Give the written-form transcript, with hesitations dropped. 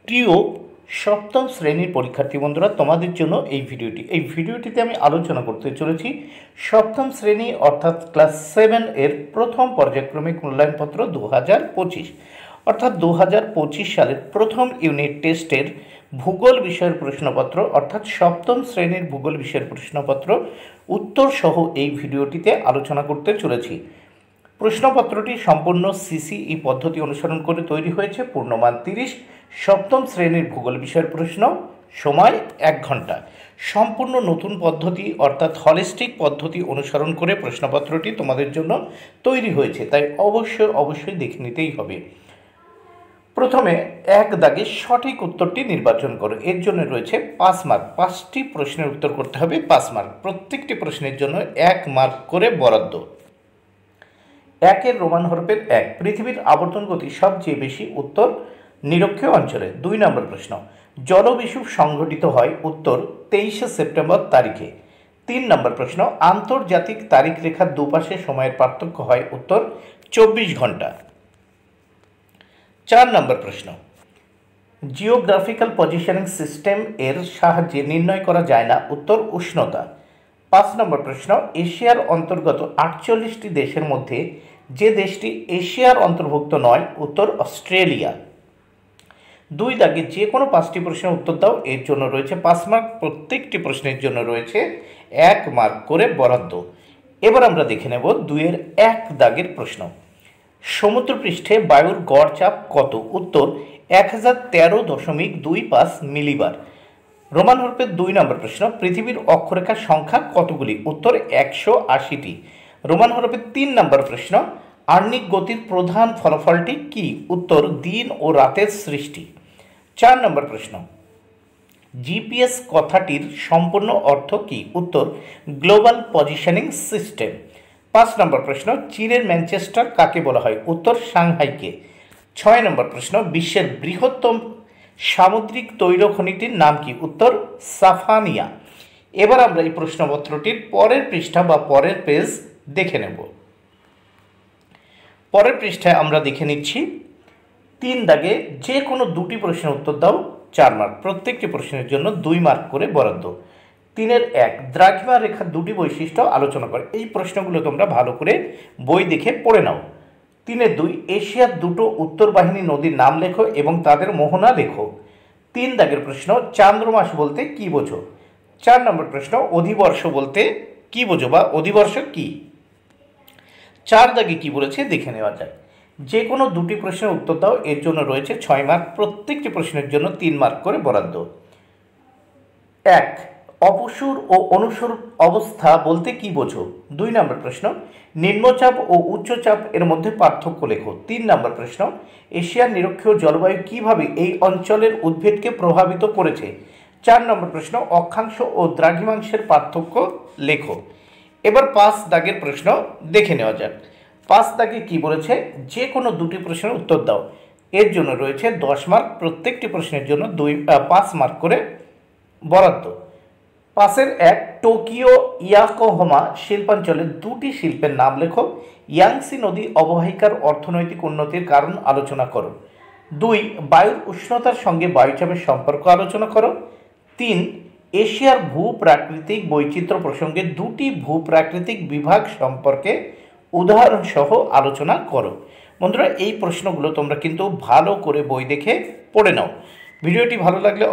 প্রিয় সপ্তম শ্রেণীর পরীক্ষার্থী বন্ধুরা, তোমাদের জন্য এই ভিডিওটিতে আমি আলোচনা করতে চলেছি সপ্তম শ্রেণী অর্থাৎ ক্লাস 7 এর প্রথম পর্যায়ক্রমিক মূল্যায়নপত্র 2025 অর্থাৎ 2025 সালের প্রথম ইউনিট টেস্টের ভূগোল বিষয়ের প্রশ্নপত্র অর্থাৎ সপ্তম শ্রেণীর ভূগোল বিষয়ের প্রশ্নপত্র উত্তর সহ এই ভিডিওটিতে আলোচনা করতে চলেছি। প্রশ্নপত্রটি সম্পূর্ণ সিসিই পদ্ধতি অনুসরণ করে তৈরি হয়েছে। পূর্ণমান 30, সপ্তম শ্রেণীর ভূগোল বিষয়ের প্রশ্ন, সময় 1 ঘন্টা। সম্পূর্ণ নতুন পদ্ধতি অর্থাৎ হলিস্টিক পদ্ধতি অনুসরণ করে প্রশ্নপত্রটি তোমাদের জন্য তৈরি হয়েছে, তাই অবশ্যই দেখে নিতেই হবে। প্রথমে 1 দাগে সঠিক উত্তরটি নির্বাচন করো। এর জন্য রয়েছে 5 মার্ক। 5টি প্রশ্নের উত্তর করতে হবে 5 মার্ক। প্রত্যেকটি প্রশ্নের জন্য 1 মার্ক করে বরাদ্দ। 1 রোমান হরফের 1, পৃথিবীর আবর্তন গতি সবচেয়ে বেশি, উত্তর নিরক্ষীয় অঞ্চলে। 2 নম্বর প্রশ্ন, জলবিষুব সংঘটিত হয়, উত্তর 23শে সেপ্টেম্বর তারিখে। 3 নম্বর প্রশ্ন, আন্তর্জাতিক তারিখ রেখার দুপাশে সময়ের পার্থক্য হয়, উত্তর 24 ঘন্টা। 4 নম্বর প্রশ্ন, জিওগ্রাফিক্যাল পজিশনিং সিস্টেম এর সাহায্যে নির্ণয় করা যায় না, উত্তর উষ্ণতা। 5 নম্বর প্রশ্ন, এশিয়ার অন্তর্গত 48টি দেশের মধ্যে যে দেশটি এশিয়ার অন্তর্ভুক্ত নয়, উত্তর অস্ট্রেলিয়া। 2 দাগে যে কোনো 5টি প্রশ্নের উত্তর দাও। এর জন্য রয়েছে 5 মার্ক। প্রত্যেকটি প্রশ্নের জন্য রয়েছে 1 মার্ক করে বরাদ্দ। এবার আমরা দেখে নেব 2 1 দাগের প্রশ্ন। সমুদ্রপৃষ্ঠে বায়ুর গড় চাপ কত, উত্তর 1013.25 মিলিবার। রোমান হরফের 2 নম্বর প্রশ্ন, পৃথিবীর অক্ষরেখার সংখ্যা কতগুলি, উত্তর 180টি। রোমান হরফের 3 নম্বর প্রশ্ন, আহ্নিক গতির প্রধান ফলাফলটি কি, উত্তর দিন ও রাতের সৃষ্টি। 4 নম্বর প্রশ্ন, জিপিএস কথাটির সম্পূর্ণ অর্থ কি, উত্তর গ্লোবাল পজিশনিং সিস্টেম। 5 নম্বর প্রশ্ন, চীনের ম্যানচেস্টার কাকে বলা হয়, উত্তর সাংহাইকে। 6 নম্বর প্রশ্ন, বিশ্বের বৃহত্তম সামুদ্রিক তৈল খনিটির নাম কি, উত্তর সাফানিয়া। এবার আমরা এই প্রশ্নপত্রটির পরের পৃষ্ঠা বা পরের পেজ দেখে নেব। পরের পৃষ্ঠায় আমরা দেখে নিচ্ছি 3 দাগে যে কোনো 2টি প্রশ্নের উত্তর দাও, 4 মার্ক। প্রত্যেকটি প্রশ্নের জন্য 2 মার্ক করে বরাদ্দ। 3 1, দ্রাঘিমা রেখার 2টি বৈশিষ্ট্য আলোচনা করে। এই প্রশ্নগুলো তোমরা ভালো করে বই দেখে পড়ে নাও। 3 2, এশিয়ার 2টো উত্তর বাহিনী নদীর নাম লেখো এবং তাদের মোহনা লেখো। 3 দাগের প্রশ্ন, চান্দ্রমাস বলতে কি বোঝো। 4 নম্বর প্রশ্ন, অধিবর্ষ বলতে কি বোঝো বা অধিবর্ষ কি। 4 দাগে কি বলেছে দেখে নেওয়া যায়। যে কোনো 2টি প্রশ্নের উত্তর দাও। এর জন্য রয়েছে 6 মার্ক। প্রত্যেকটি প্রশ্নের জন্য 3 মার্ক করে বরাদ্দ। 1, অপসূর ও অনুসূর অবস্থা বলতে কি বোঝো। 2 নম্বর প্রশ্ন, নিম্নচাপ ও উচ্চচাপ এর মধ্যে পার্থক্য লেখো। 3 নম্বর প্রশ্ন, এশিয়ার নিরক্ষীয় জলবায়ু কিভাবে এই অঞ্চলের উদ্ভিদকে প্রভাবিত করেছে। 4 নম্বর প্রশ্ন, অক্ষাংশ ও দ্রাঘিমাংশের পার্থক্য লেখো। এবার 5 দাগের প্রশ্ন দেখে নেওয়া যাক। 5 দাগে কি বলেছে, যে কোনো 2টি প্রশ্নের উত্তর দাও। এর জন্য রয়েছে 10 মার্ক। প্রত্যেকটি প্রশ্নের জন্য 5 মার্ক করে বরাদ্দ। 5 1, টোকিও ইয়াকোহামা শিল্পাঞ্চলের 2টি শিল্পের নাম লেখো। ইয়াংসি নদী অববাহিকার অর্থনৈতিক উন্নতির কারণ আলোচনা করো। 2, বায়ুর উষ্ণতার সঙ্গে বায়ুচাপের সম্পর্ক আলোচনা করো। 3, এশিয়ার ভূপ্রাকৃতিক বৈচিত্র্য প্রসঙ্গে 2টি ভূপ্রাকৃতিক বিভাগ সম্পর্কে উদাহরণসহ আলোচনা করো। বন্ধুরা, এই প্রশ্নগুলো তোমরা কিন্তু ভালো করে বই দেখে পড়ে নাও। ভিডিওটি ভালো লাগলে